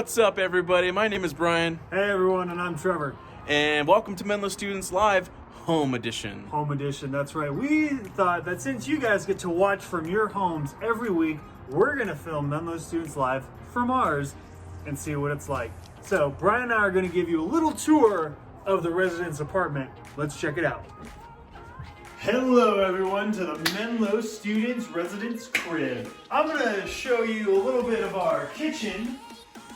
What's up, everybody? My name is Brian. Hey everyone, and I'm Trevor. And welcome to Menlo Students Live Home Edition. Home edition, that's right. We thought that since you guys get to watch from your homes every week, we're going to film Menlo Students Live from ours and see what it's like. So Brian and I are going to give you a little tour of the residence apartment. Let's check it out. Hello everyone to the Menlo Students Residence Crib. I'm going to show you a little bit of our kitchen.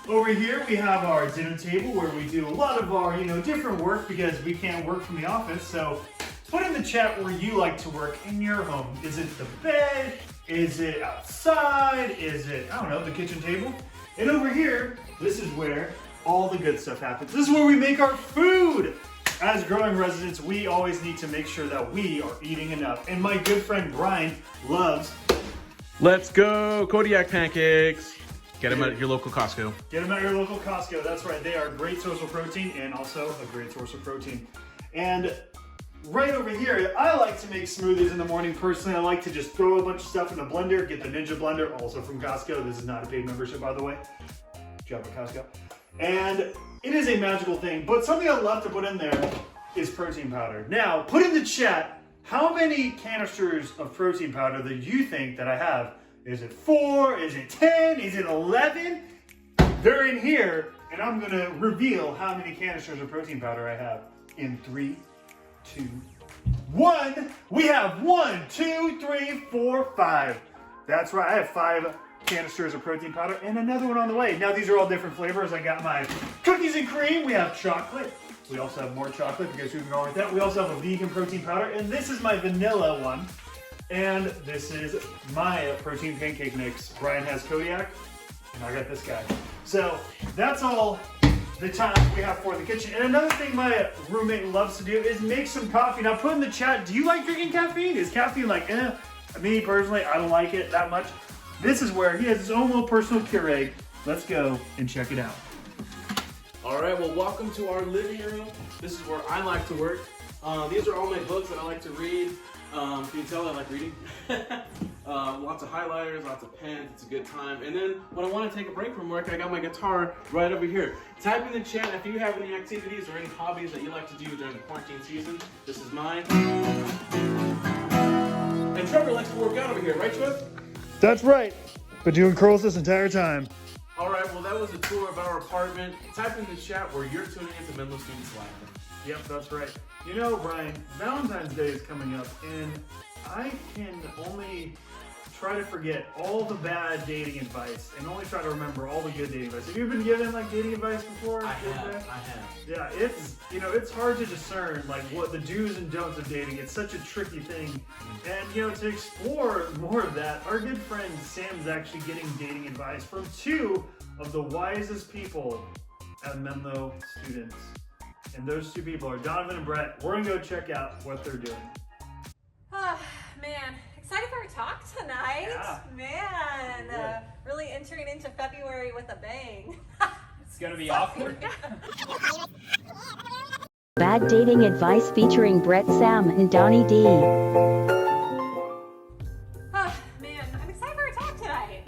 Over here we have our dinner table where we do a lot of our, different work because we can't work from the office. So put in the chat where you like to work in your home. Is it the bed? Is it outside? Is it, the kitchen table? And over here, this is where all the good stuff happens. This is where we make our food. As growing residents, we always need to make sure that we are eating enough. And my good friend Brian loves... Let's go Kodiak pancakes. Get them at your local Costco. Get them at your local Costco. That's right. They are a great source of protein and also a great source of protein. And right over here, I like to make smoothies in the morning. Personally, I like to just throw a bunch of stuff in a blender. Get the Ninja blender, also from Costco. This is not a paid membership, by the way. Job at Costco. And it is a magical thing, but something I love to put in there is protein powder. Now, put in the chat how many canisters of protein powder that you think that I have. Is it 4? Is it 10? Is it 11? They're in here, and I'm gonna reveal how many canisters of protein powder I have. In 3, 2, 1. We have 1, 2, 3, 4, 5. That's right, I have 5 canisters of protein powder and another one on the way. Now these are all different flavors. I got my cookies and cream. We have chocolate. We also have more chocolate because we can go with that. We also have a vegan protein powder, and this is my vanilla one. And this is my protein pancake mix. Brian has Kodiak, and I got this guy. So that's all the time we have for the kitchen. And another thing my roommate loves to do is make some coffee. Now put in the chat, do you like drinking caffeine? Is caffeine like, Me personally, I don't like it that much. This is where he has his own little personal Keurig. Let's go and check it out. All right, well, welcome to our living room. This is where I like to work. These are all my books that I like to read. Can you tell I like reading? Lots of highlighters, lots of pens, it's a good time. And then when I want to take a break from work, I got my guitar right over here. Type in the chat if you have any activities or any hobbies that you like to do during the quarantine season. This is mine. And Trevor likes to work out over here, right, Trev? That's right. Been doing curls this entire time. All right, well, that was a tour of our apartment. Type in the chat where you're tuning into Menlo Students Live. Yep, that's right. You know, Brian, Valentine's Day is coming up, and I can only try to forget all the bad dating advice and only try to remember all the good dating advice. Have you been given dating advice before? I have. Yeah, it's hard to discern what the do's and don'ts of dating. It's such a tricky thing. And to explore more of that, our good friend Sam's actually getting dating advice from 2 of the wisest people at Menlo Students. And those 2 people are Donavan and Brett. We're gonna go check out what they're doing. Oh, man. Excited for our talk tonight. Yeah. Man, really entering into February with a bang. It's gonna be awkward. Bad dating advice featuring Brett, Sam, and Donnie D. Oh, man, I'm excited for our talk tonight.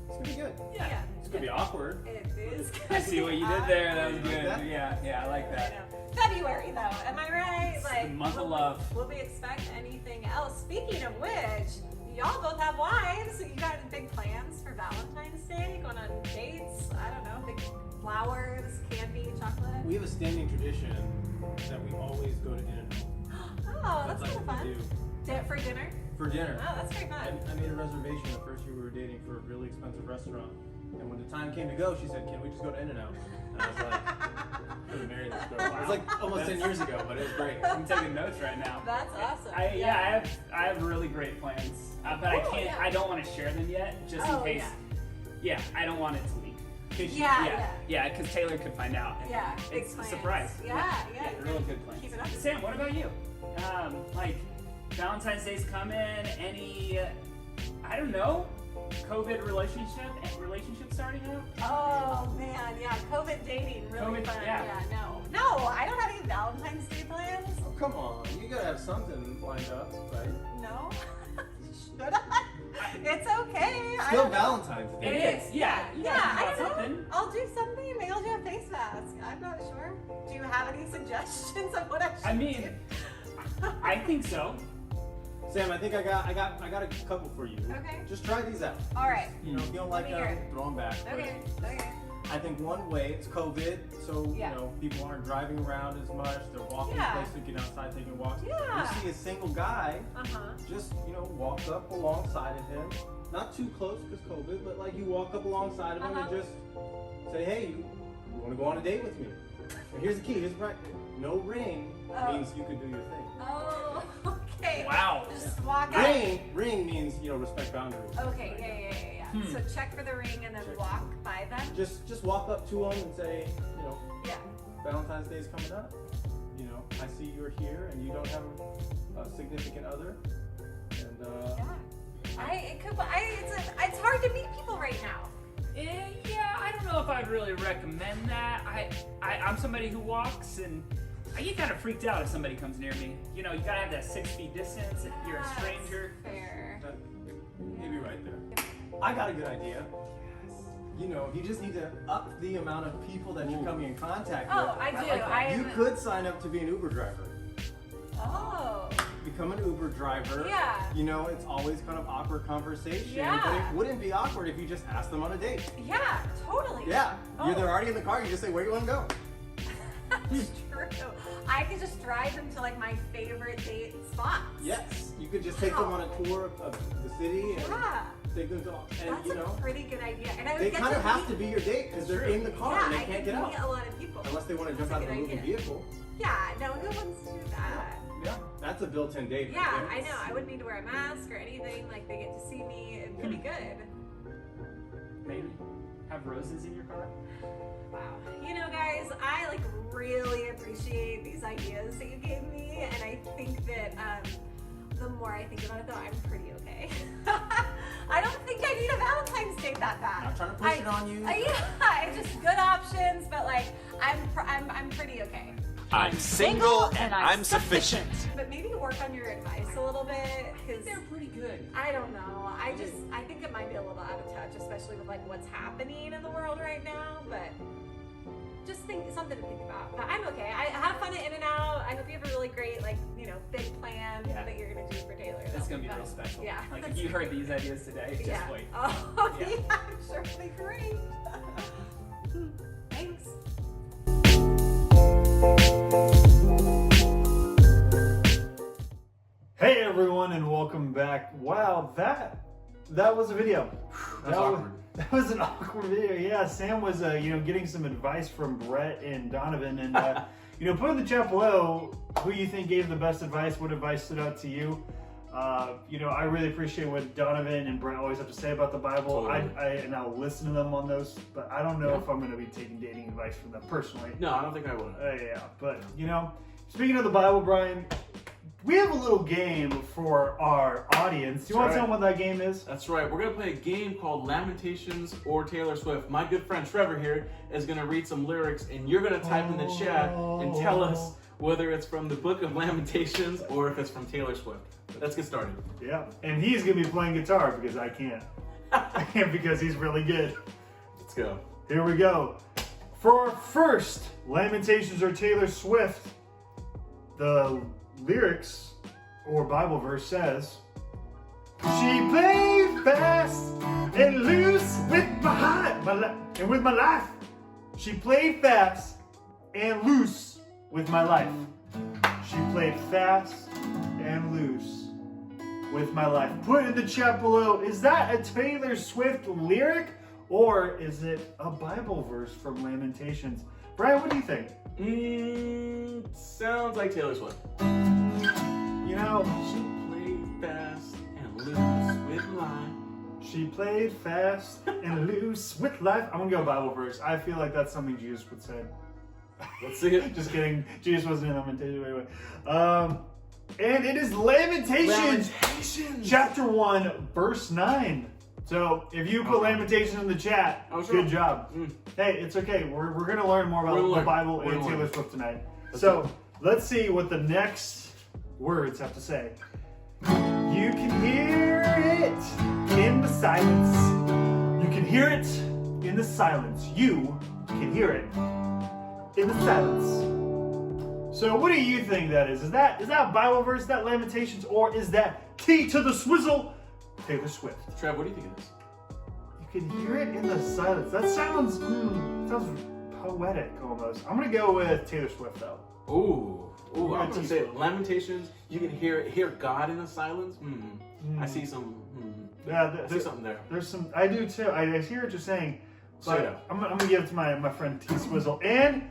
It's gonna be good. Yeah. It's gonna be awkward. It is good. I see what you did there. That was good. Yeah, I like that. February, though, am I right? The month of love. Will we expect anything else? Speaking of which, y'all both have wives. You got big plans for Valentine's Day? Going on dates? I don't know, big flowers, candy, chocolate? We have a standing tradition that we always go to In-N-Out. Oh, that's kind of like fun. For dinner? For dinner. Oh, that's very fun. I made a reservation the first year we were dating for a really expensive restaurant. And when the time came to go, she said, "Can we just go to In-N-Out?" And I was like, I was married this girl. It was like almost 10 years ago, but it was great. I'm taking notes right now. That's awesome. I have really great plans, but I can't. Yeah. I don't want to share them yet, just in case. Yeah, I don't want it to leak. Yeah, because Taylor could find out. Yeah, big It's a plans. surprise. Yeah. Really good plans. Keep it up. Sam, what about you? Valentine's Day's coming. Any, I don't know, COVID relationship starting out? Oh man, yeah, COVID dating really COVID, fun. yeah. No, I don't have any Valentine's Day plans. Oh, come on. You gotta have something lined up, right? No. Should I? It's okay. Still Valentine's Day. It is. Yeah. Yeah, I got don't know. something. I'll do something. I'm not sure. Do you have any suggestions of what I should I mean, do? I think so. Sam, I think I got a couple for you. Okay. Just try these out. All right. You know, if you don't like Let me them, hear it. throw them back. Okay. Okay. I think one way, it's COVID, so Yeah. you know, people aren't driving around as much. They're walking Yeah. places, getting outside, taking walks. Yeah. You see a single guy, Uh-huh. just walk up alongside of him. Not too close because COVID, but like you walk up alongside of him and just say, hey, you want to go on a date with me? And here's the key. Here's the practice. No ring means you can do your thing. Oh, okay. Wow. Just walk out. Ring means respect boundaries. Okay, yeah. So check for the ring and then walk by them. Just walk up to them and say, Yeah. Valentine's Day is coming up. I see you're here and you don't have a significant other. And It's hard to meet people right now. Yeah, I don't know if I'd really recommend that. I'm somebody who walks, and I get kind of freaked out if somebody comes near me. You gotta have that 6 feet distance if you're a stranger. Fair. maybe right there. I got a good idea. You just need to up the amount of people that you're coming in contact with. Oh, I do. You could sign up to be an Uber driver. Oh. Become an Uber driver. Yeah. It's always kind of awkward conversation. Yeah. But it wouldn't be awkward if you just asked them on a date. Yeah, totally. Yeah. Oh. They're already in the car, you just say, where do you want to go? That's true. I could just drive them to like my favorite date spots. Yes. You could just take them on a tour of the city and Yeah. take them to, and That's a pretty good idea. And I would they get kind of have meet- to be your date because they're in the car yeah, and they I can't could get meet out. a lot of people. Unless they want to That's jump a out of a good moving idea. vehicle. Yeah, no, who wants to do that? Yeah. That's a built-in date. Yeah, right there. I know. I wouldn't need to wear a mask or anything. Like, they get to see me. It could be good. Maybe have roses in your car. Wow. Guys, I really appreciate these ideas that you gave me, and I think that the more I think about it, though, I'm pretty okay. I don't think I need a Valentine's Day that bad. Not trying to push it on you. Yeah, it's just good options, but I'm pretty okay. I'm single and I'm sufficient. But maybe work on your advice a little bit, because They're pretty good. I don't know. I think it might be a little out of touch, especially with what's happening in the world right now. But just something to think about. But I'm okay. I have fun at In-N-Out. I hope you have a really great big plan that you're gonna do for Taylor. It's gonna be That'll real special. Yeah. If you heard these ideas today, just yeah. wait. Oh Yeah. yeah, I'm sure it'll be great. Thanks. Hey everyone, and welcome back. Wow, that was a video. That's awkward. That was an awkward video. Yeah, Sam was getting some advice from Brett and Donavan, and put in the chat below who you think gave the best advice. What advice stood out to you? I really appreciate what Donavan and Brett always have to say about the Bible. Totally. And I'll listen to them on those, but I don't know if I'm going to be taking dating advice from them personally. No, I don't think I would. Yeah, but speaking of the Bible, Brian, we have a little game for our audience. Do you want to tell them what that game is? That's right. We're going to play a game called Lamentations or Taylor Swift. My good friend Trevor here is going to read some lyrics, and you're going to type in the chat and tell us whether it's from the book of Lamentations or if it's from Taylor Swift. Let's get started. Yeah, and he's going to be playing guitar because I can't. Because he's really good. Let's go. Here we go. For our first Lamentations or Taylor Swift, the lyrics or Bible verse says, "She played fast and loose with my heart and with my life. She played fast and loose with my life. She played fast and loose with my life." Put in the chat below, is that a Taylor Swift lyric or is it a Bible verse from Lamentations? Brian, what do you think? Sounds like Taylor Swift. She played fast and loose with life. She played fast and loose with life. I'm gonna go Bible verse. I feel like that's something Jesus would say. Let's see it. Just kidding. Jesus wasn't in Lamentations anyway. And it is Lamentations, chapter 1, verse 9. So if you put Lamentations in the chat, good job. Hey, it's okay. We're going to learn more about the Bible and Taylor Swift tonight. So let's see what the next words have to say. You can hear it in the silence. You can hear it in the silence. You can hear it in the silence. So what do you think that is? Is that a Bible verse, is that Lamentations, or is that T to the Swizzle, Taylor Swift? Trev, what do you think it is? You can hear it in the silence. That sounds poetic almost. I'm gonna go with Taylor Swift though. Ooh, Yeah, I'm gonna say Lamentations. You can hear God in the silence. I see some. Yeah, I see something there. There's some. I do too. I hear what you're saying. But Straight up. I'm gonna give it to my friend T Swizzle, and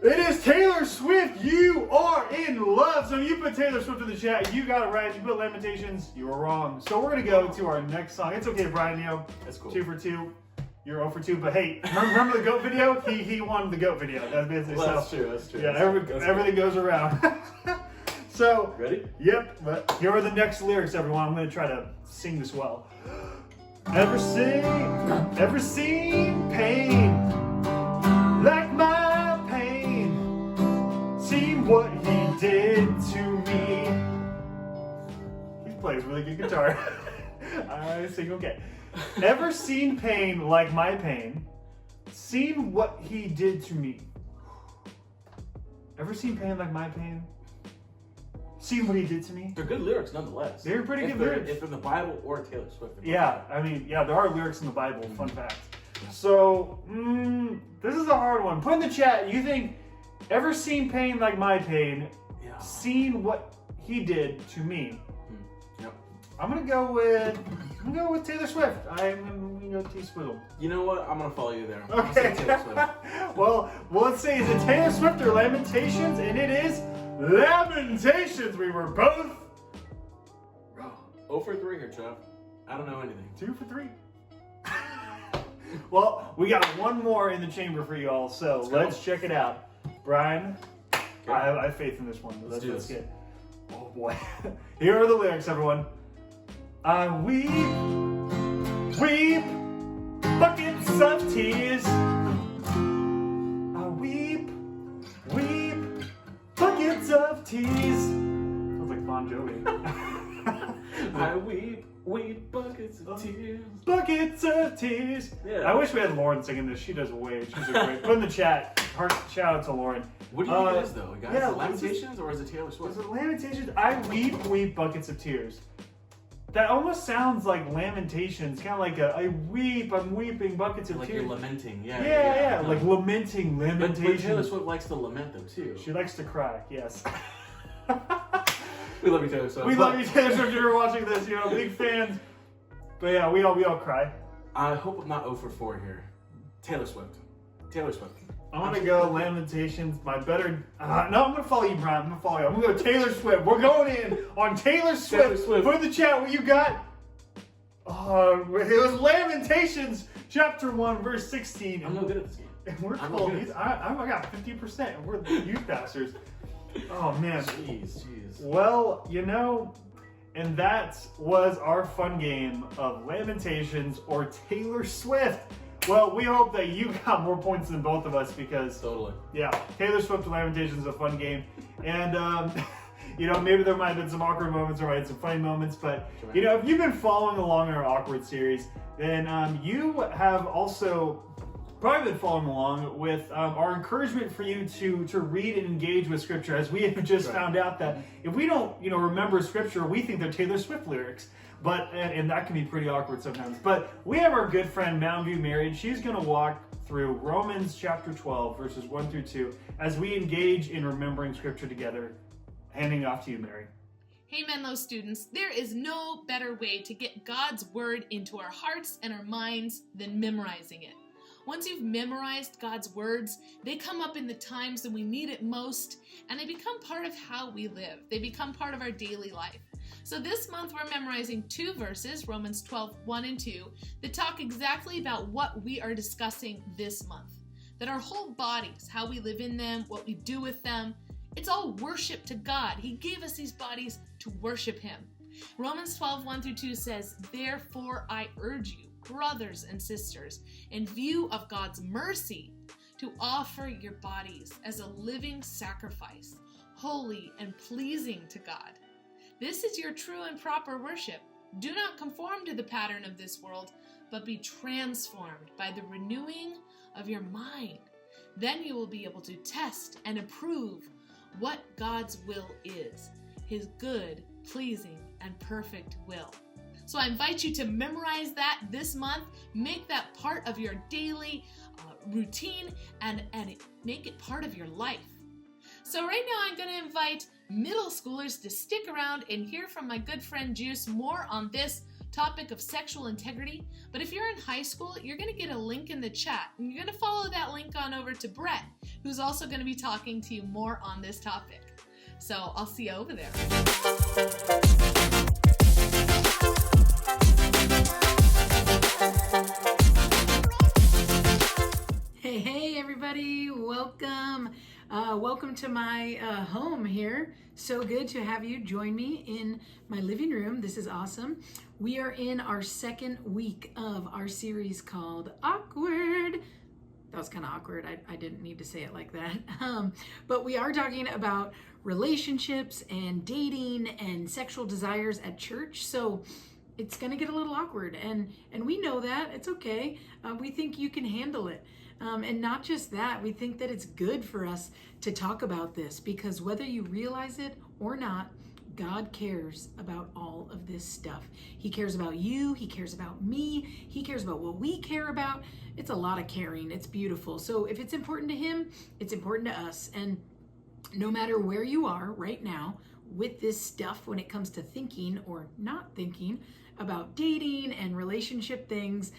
it is Taylor Swift. You are in love. So you put Taylor Swift in the chat. You got it right. You put Lamentations. You were wrong. So we're gonna go to our next song. It's okay, Brian. That's cool. 2 for 2. You're 0 for 2. But hey, remember the goat video? He won the goat video. That's basically That's true. That's true. Yeah, That's everything goes around. So ready? Yep. But here are the next lyrics, everyone. I'm gonna try to sing this well. Ever seen pain like my pain? Seen what he did to me. He plays really good guitar. I sing okay. Ever seen pain like my pain? Seen what he did to me. Ever seen pain like my pain? Seen what he did to me? They're good lyrics nonetheless. They're pretty good lyrics. If in the Bible or Taylor Swift. Yeah, I mean, there are lyrics in the Bible, fun fact. So, this is a hard one. Put in the chat, you think, ever seen pain like my pain? Yeah. Seen what he did to me? Yep. I'm gonna go with Taylor Swift. I'm gonna go T Swizzle. You know what? I'm gonna follow you there. I'm gonna say Okay. Taylor Swift. well, let's see, is it Taylor Swift or Lamentations? And it is Lamentations. We were both 0 for 3 here, Trev. I don't know anything. 2 for 3. Well, we got one more in the chamber for you all, so let's check it out. Brian, Okay. I have faith in this one. Let's do this. Get. Oh boy. Here are the lyrics, everyone. I weep, buckets of tears. I weep, buckets of tears. Sounds like Bon Jovi. I weep buckets of tears. Buckets of tears. Yeah. I wish we had Lauren singing this. She does great. She's a great. Put in the chat. Shout out to Lauren. What do you think it is, though, guys? yeah, is it Lamentations or is it Taylor Swift? Was it Lamentations? I weep buckets of tears. That almost sounds like Lamentations. Kind of like I'm weeping buckets of Like tears. you're lamenting, Yeah, no. like lamenting, But Lamentations. Taylor Swift likes to lament them too. She likes to cry. Yes. We love you, Taylor Swift. We love you, Taylor Swift. If you're watching this, big fans. But yeah, we all cry. I hope I'm not 0 for 4 here. Taylor Swift. I'm gonna go Lamentations. My better. No, I'm gonna follow you, Brian. I'm gonna follow you. I'm gonna go Taylor Swift. We're going in on Taylor Swift. Taylor Swift. Put in the chat what you got. It was Lamentations, chapter 1, verse 16. I'm no good at this game. And we're I'm told. good. I got 50%. And we're the youth pastors. Oh man. Jeez. Well, and that was our fun game of Lamentations or Taylor Swift. Well, we hope that you got more points than both of us because, Totally. yeah, Taylor Swift and Lamentations is a fun game. And, maybe there might have been some awkward moments or might have been some funny moments, but, if you've been following along in our awkward series, then you have also probably been following along with our encouragement for you to read and engage with Scripture, as we have just found out that if we don't, remember Scripture, we think they're Taylor Swift lyrics. But, and that can be pretty awkward sometimes. But we have our good friend, Mountain View Mary, and she's going to walk through Romans chapter 12, verses 1 through 2, as we engage in remembering Scripture together. Handing it off to you, Mary. Hey Menlo students, there is no better way to get God's Word into our hearts and our minds than memorizing it. Once you've memorized God's words, they come up in the times that we need it most, and they become part of how we live. They become part of our daily life. So this month we're memorizing 2 verses, Romans 12, 1 and 2, that talk exactly about what we are discussing this month. That our whole bodies, how we live in them, what we do with them, it's all worship to God. He gave us these bodies to worship Him. Romans 12, 1 through 2 says, "Therefore I urge you, brothers and sisters, in view of God's mercy, to offer your bodies as a living sacrifice, holy and pleasing to God. This is your true and proper worship. Do not conform to the pattern of this world, but be transformed by the renewing of your mind. Then you will be able to test and approve what God's will is, his good, pleasing, and perfect will. So I invite you to memorize that this month, make that part of your daily routine, and make it part of your life. So right now I'm going to invite middle schoolers to stick around and hear from my good friend Juice more on this topic of sexual integrity. But if you're in high school, you're going to get a link in the chat, and you're going to follow that link on over to Brett, who's also going to be talking to you more on this topic. So I'll see you over there. Hey everybody, welcome. Welcome to my home here. So good to have you join me in my living room. This is awesome. We are in our second week of our series called Awkward. That was kind of awkward. I didn't need to say it like that. But we are talking about relationships and dating and sexual desires at church. So it's going to get a little awkward, and we know that. It's okay. We think you can handle it. And not just that, we think that it's good for us to talk about this, because whether you realize it or not, God cares about all of this stuff. He cares about you. He cares about me. He cares about what we care about. It's a lot of caring. It's beautiful. So if it's important to him, it's important to us. And no matter where you are right now with this stuff, when it comes to thinking or not thinking about dating and relationship things,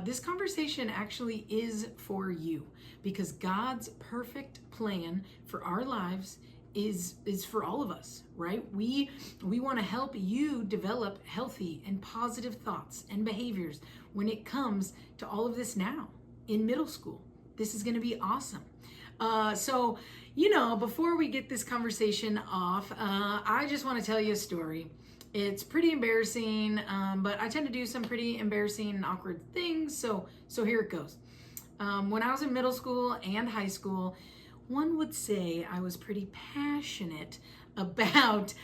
this conversation actually is for you, because God's perfect plan for our lives is for all of us, right? We want to help you develop healthy and positive thoughts and behaviors when it comes to all of this now in middle school. This is going to be awesome. So, before we get this conversation off, I just want to tell you a story. It's pretty embarrassing, but I tend to do some pretty embarrassing and awkward things, so here it goes. When I was in middle school and high school, one would say I was pretty passionate about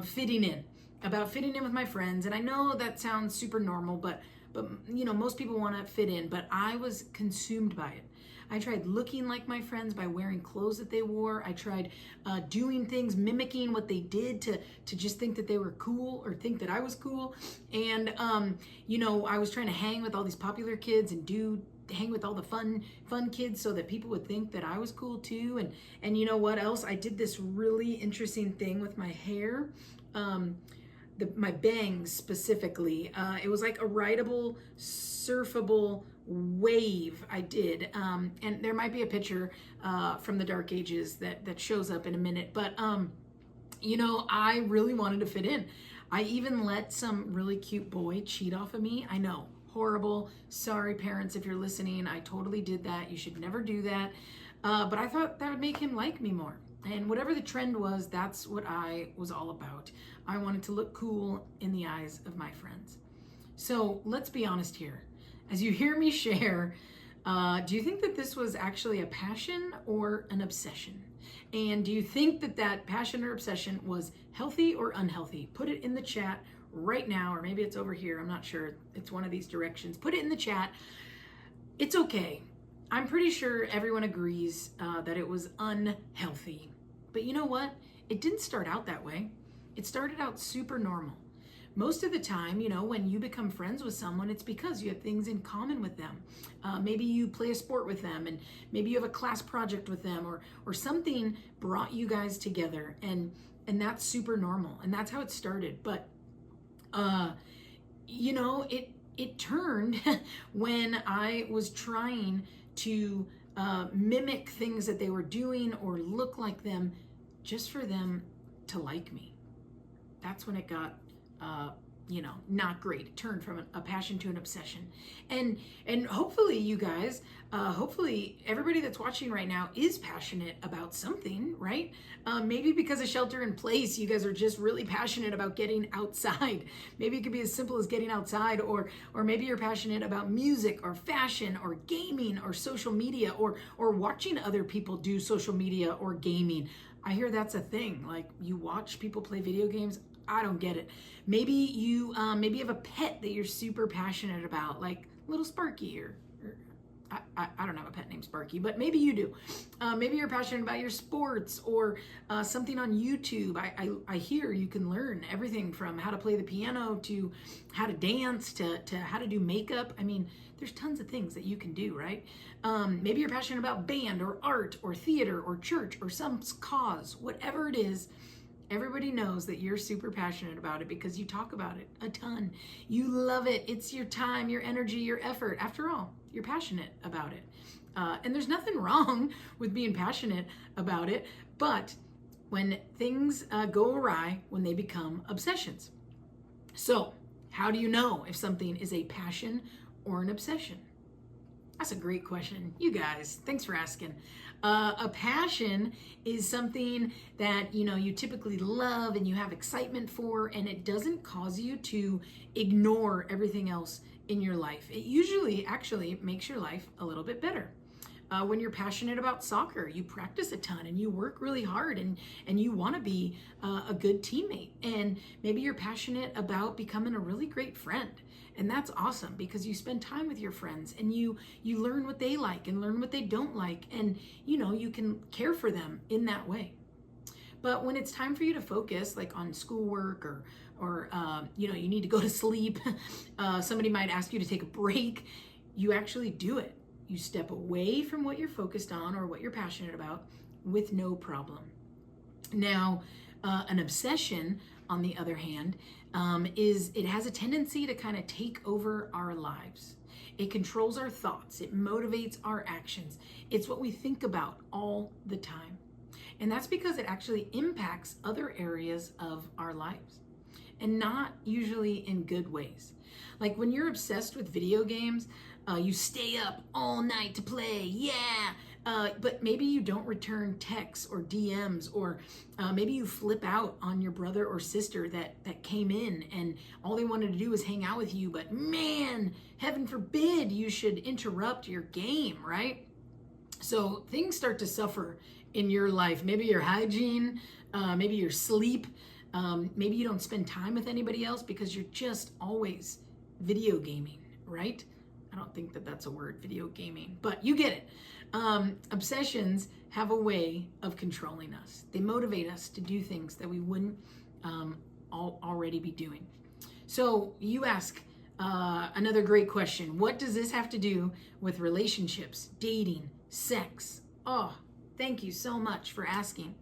fitting in with my friends. And I know that sounds super normal, but most people want to fit in, but I was consumed by it. I tried looking like my friends by wearing clothes that they wore. I tried doing things, mimicking what they did to just think that they were cool or think that I was cool. And, I was trying to hang with all these popular kids and hang with all the fun kids so that people would think that I was cool too. And you know what else? I did this really interesting thing with my hair. My bangs specifically. It was like a rideable, surfable wave I did. And there might be a picture from the dark ages that shows up in a minute. But, I really wanted to fit in. I even let some really cute boy cheat off of me. I know, horrible. Sorry, parents, if you're listening. I totally did that. You should never do that. But I thought that would make him like me more. And whatever the trend was, that's what I was all about. I wanted to look cool in the eyes of my friends. So let's be honest here. As you hear me share, do you think that this was actually a passion or an obsession? And do you think that passion or obsession was healthy or unhealthy? Put it in the chat right now, or maybe it's over here. I'm not sure. It's one of these directions. Put it in the chat. It's okay. I'm pretty sure everyone agrees that it was unhealthy. But you know what? It didn't start out that way. It started out super normal. Most of the time, when you become friends with someone, it's because you have things in common with them. Maybe you play a sport with them, and maybe you have a class project with them, or something brought you guys together, and that's super normal, and that's how it started. But it turned when I was trying to mimic things that they were doing or look like them just for them to like me. That's when it got not great. It turned from a passion to an obsession. And hopefully you guys, hopefully everybody that's watching right now is passionate about something, right? Maybe because of shelter in place, you guys are just really passionate about getting outside. Maybe it could be as simple as getting outside, or maybe you're passionate about music or fashion or gaming or social media or watching other people do social media or gaming. I hear that's a thing. Like, you watch people play video games. I don't get it. Maybe you have a pet that you're super passionate about, like little Sparky or I don't have a pet named Sparky, but maybe you do. Maybe you're passionate about your sports or something on YouTube. I hear you can learn everything from how to play the piano to how to dance to how to do makeup. I mean, there's tons of things that you can do, right? Maybe you're passionate about band or art or theater or church or some cause, whatever it is. Everybody knows that you're super passionate about it because you talk about it a ton. You love it. It's your time, your energy, your effort. After all, you're passionate about it. And there's nothing wrong with being passionate about it, but when things go awry, when they become obsessions. So, how do you know if something is a passion or an obsession? That's a great question. You guys, thanks for asking. A passion is something that, you typically love and you have excitement for, and it doesn't cause you to ignore everything else in your life. It usually actually makes your life a little bit better. When you're passionate about soccer, you practice a ton and you work really hard and you want to be a good teammate. And maybe you're passionate about becoming a really great friend. And that's awesome because you spend time with your friends and you learn what they like and learn what they don't like. And, you can care for them in that way. But when it's time for you to focus like on schoolwork or you need to go to sleep, somebody might ask you to take a break, you actually do it. You step away from what you're focused on or what you're passionate about with no problem. Now, an obsession, on the other hand, it has a tendency to kind of take over our lives. It controls our thoughts. It motivates our actions. It's what we think about all the time. And that's because it actually impacts other areas of our lives, and not usually in good ways. Like when you're obsessed with video games, you stay up all night to play, but maybe you don't return texts or DMs, or maybe you flip out on your brother or sister that came in and all they wanted to do was hang out with you, but man, heaven forbid you should interrupt your game, right? So things start to suffer in your life. Maybe your hygiene, maybe your sleep, maybe you don't spend time with anybody else because you're just always video gaming, right? I don't think that that's a word, video gaming, but you get it. Obsessions have a way of controlling us. They motivate us to do things that we wouldn't already be doing. So you ask another great question. What does this have to do with relationships, dating, sex? Oh, thank you so much for asking.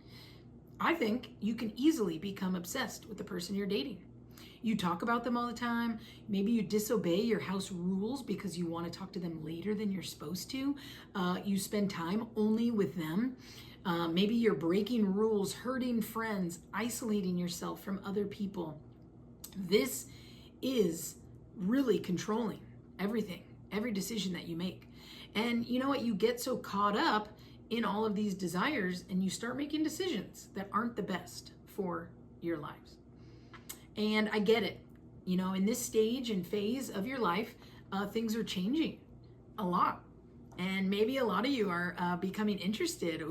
I think you can easily become obsessed with the person you're dating. You talk about them all the time. Maybe you disobey your house rules because you want to talk to them later than you're supposed to. You spend time only with them. Maybe you're breaking rules, hurting friends, isolating yourself from other people. This is really controlling everything, every decision that you make. And you know what? You get so caught up in all of these desires and you start making decisions that aren't the best for your lives. And I get it. In this stage and phase of your life, things are changing a lot. And maybe a lot of you are becoming interested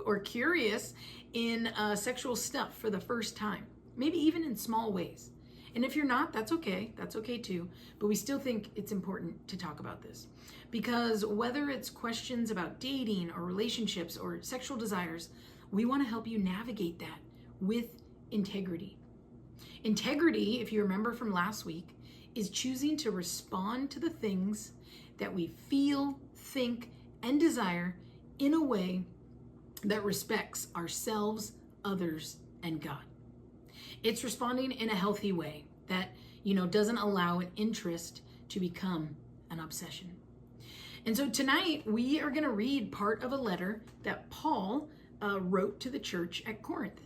or curious in sexual stuff for the first time, maybe even in small ways. And if you're not, that's okay. That's okay too. But we still think it's important to talk about this because whether it's questions about dating or relationships or sexual desires, we want to help you navigate that with integrity. Integrity, if you remember from last week, is choosing to respond to the things that we feel, think, and desire in a way that respects ourselves, others, and God. It's responding in a healthy way that, doesn't allow an interest to become an obsession. And so tonight we are going to read part of a letter that Paul wrote to the church at Corinth.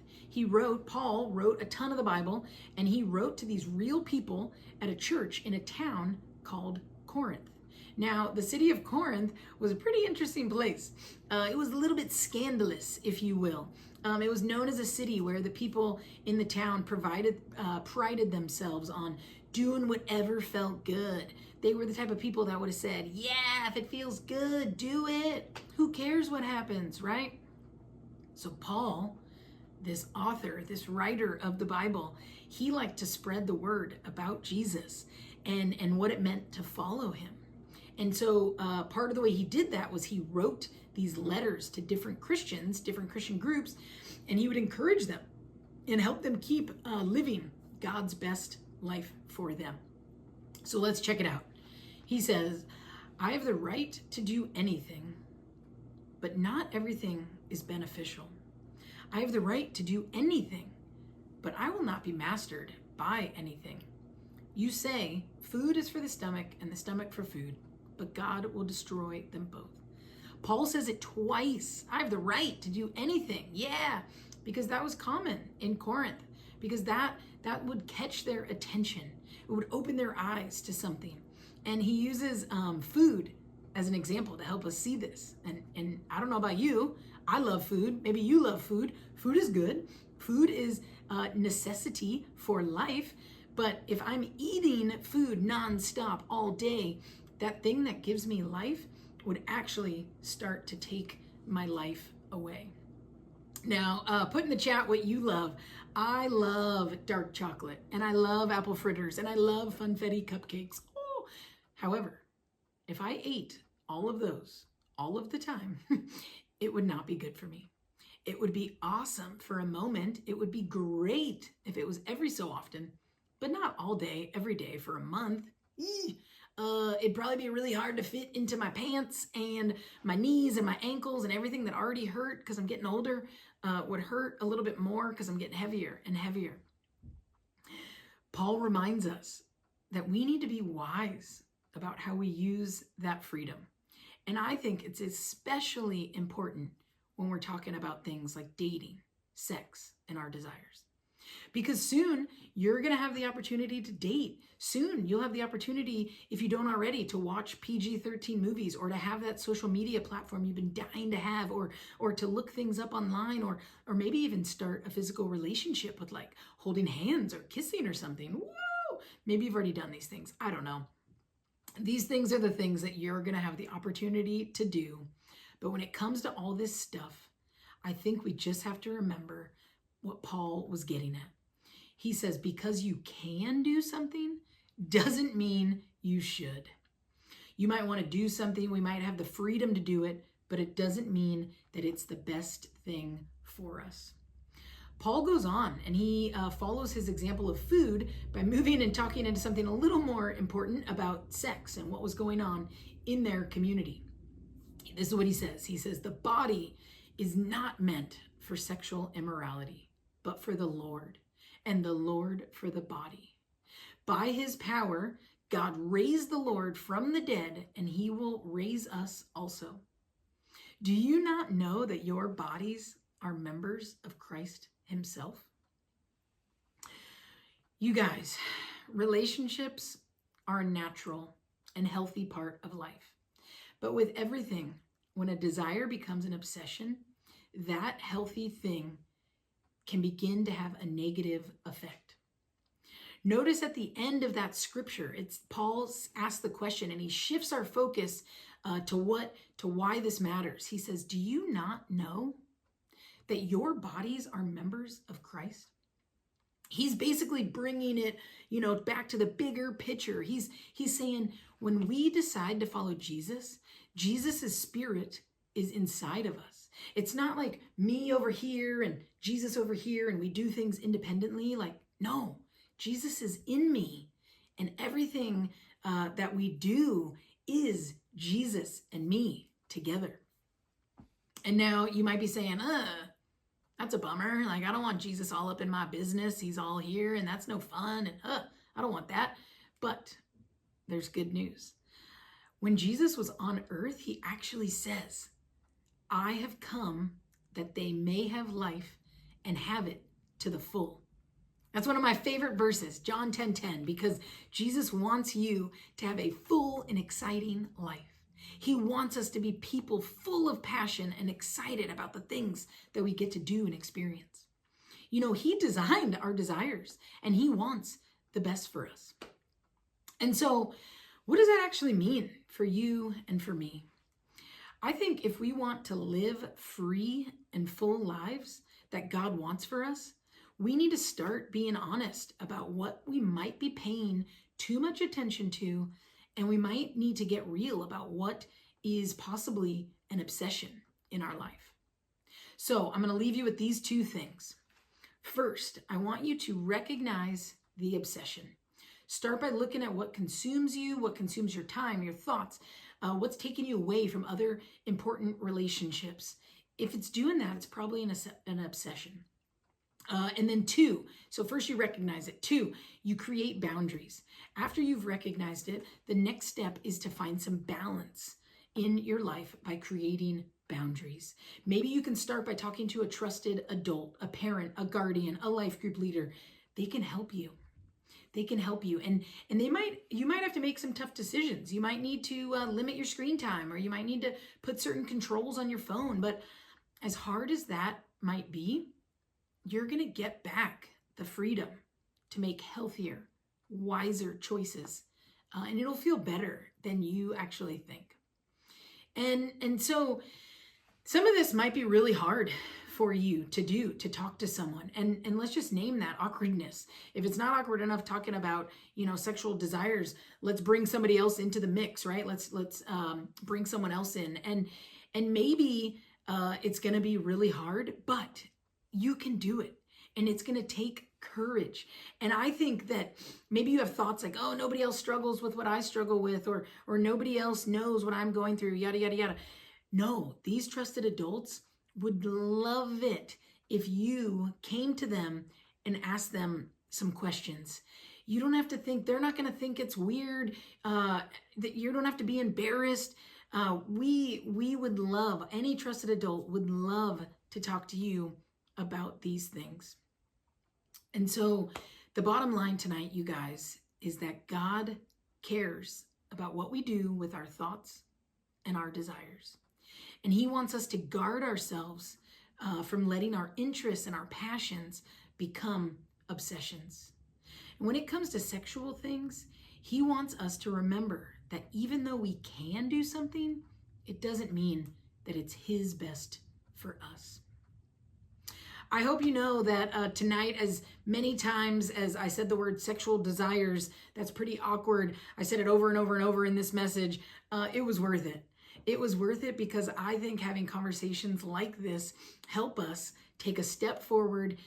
Paul wrote a ton of the Bible, and he wrote to these real people at a church in a town called Corinth. Now, the city of Corinth was a pretty interesting place. It was a little bit scandalous, if you will. It was known as a city where the people in the town prided themselves on doing whatever felt good. They were the type of people that would have said, yeah, if it feels good, do it. Who cares what happens, right? So Paul, this author, this writer of the Bible, he liked to spread the word about Jesus and what it meant to follow him. And so part of the way he did that was he wrote these letters to different Christians, different Christian groups, and he would encourage them and help them keep living God's best life for them. So let's check it out. He says, I have the right to do anything, but not everything is beneficial. I have the right to do anything, but I will not be mastered by anything. You say food is for the stomach and the stomach for food, but God will destroy them both. Paul says it twice. I have the right to do anything. Yeah, because that was common in Corinth, because that would catch their attention. It would open their eyes to something. And he uses food as an example to help us see this. And I don't know about you, I love food. Maybe you love food. Food is good. Food is a necessity for life. But if I'm eating food nonstop all day, that thing that gives me life would actually start to take my life away. Now, put in the chat what you love. I love dark chocolate, and I love apple fritters, and I love funfetti cupcakes. Oh. However, if I ate all of those all of the time, it would not be good for me. It would be awesome for a moment. It would be great if it was every so often, but not all day, every day for a month. It'd probably be really hard to fit into my pants, and my knees and my ankles and everything that already hurt because I'm getting older would hurt a little bit more because I'm getting heavier and heavier. Paul reminds us that we need to be wise about how we use that freedom. And I think it's especially important when we're talking about things like dating, sex, and our desires. Because soon you're going to have the opportunity to date. Soon you'll have the opportunity, if you don't already, to watch PG-13 movies, or to have that social media platform you've been dying to have, or to look things up online, or maybe even start a physical relationship with, like, holding hands or kissing or something. Woo! Maybe you've already done these things. I don't know. These things are the things that you're going to have the opportunity to do. But when it comes to all this stuff, I think we just have to remember what Paul was getting at. He says, because you can do something doesn't mean you should. You might want to do something, we might have the freedom to do it, but it doesn't mean that it's the best thing for us. Paul goes on and he follows his example of food by moving and talking into something a little more important about sex and what was going on in their community. This is what he says. He says, the body is not meant for sexual immorality, but for the Lord, and the Lord for the body. By his power, God raised the Lord from the dead, and he will raise us also. Do you not know that your bodies are members of Christ himself? You guys, relationships are a natural and healthy part of life. But with everything, when a desire becomes an obsession, that healthy thing can begin to have a negative effect. Notice at the end of that scripture, it's Paul asks the question, and he shifts our focus to why this matters. He says, do you not know that your bodies are members of Christ? He's basically bringing it, back to the bigger picture. He's saying, when we decide to follow Jesus, Jesus's spirit is inside of us. It's not like me over here and Jesus over here and we do things independently. Like, no, Jesus is in me, and everything that we do is Jesus and me together. And now you might be saying, that's a bummer. Like, I don't want Jesus all up in my business. He's all here and that's no fun. And I don't want that. But there's good news. When Jesus was on earth, he actually says, I have come that they may have life and have it to the full. That's one of my favorite verses, John 10:10, because Jesus wants you to have a full and exciting life. He wants us to be people full of passion and excited about the things that we get to do and experience. He designed our desires, and he wants the best for us. And so, what does that actually mean for you and for me? I think if we want to live free and full lives that God wants for us, we need to start being honest about what we might be paying too much attention to And we might need to get real about what is possibly an obsession in our life. So I'm going to leave you with these two things. First, I want you to recognize the obsession. Start by looking at what consumes you, what consumes your time, your thoughts, what's taking you away from other important relationships. If it's doing that, it's probably an obsession. And then two, so first you recognize it. Two, you create boundaries. After you've recognized it, the next step is to find some balance in your life by creating boundaries. Maybe you can start by talking to a trusted adult, a parent, a guardian, a life group leader. They can help you. They can help you. And you might have to make some tough decisions. You might need to limit your screen time, or you might need to put certain controls on your phone. But as hard as that might be, you're going to get back the freedom to make healthier, wiser choices. And it'll feel better than you actually think. And so some of this might be really hard for you to do, to talk to someone. And let's just name that awkwardness. If it's not awkward enough talking about, sexual desires, let's bring somebody else into the mix, right? Let's bring someone else in. And maybe it's going to be really hard, but you can do it. And it's going to take courage. And I think that maybe you have thoughts like, oh, nobody else struggles with what I struggle with, or nobody else knows what I'm going through, yada, yada, yada. No, these trusted adults would love it if you came to them and asked them some questions. You don't have to think, they're not going to think it's weird, that you don't have to be embarrassed. We would love, any trusted adult would love to talk to you about these things. And so the bottom line tonight, you guys, is that God cares about what we do with our thoughts and our desires. And he wants us to guard ourselves from letting our interests and our passions become obsessions. And when it comes to sexual things, he wants us to remember that even though we can do something, it doesn't mean that it's his best for us. I hope you know that tonight, as many times as I said the word sexual desires, that's pretty awkward. I said it over and over and over in this message. It was worth it. It was worth it because I think having conversations like this help us take a step forward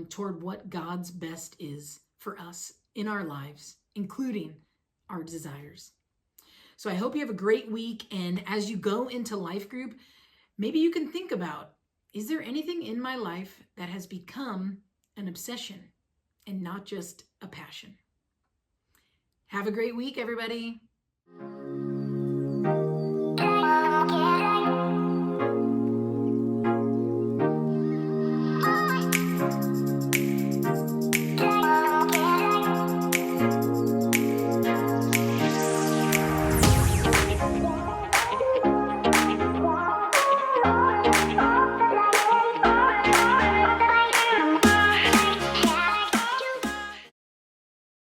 toward what God's best is for us in our lives, including our desires. So I hope you have a great week. And as you go into life group, maybe you can think about, is there anything in my life that has become an obsession and not just a passion? Have a great week, everybody.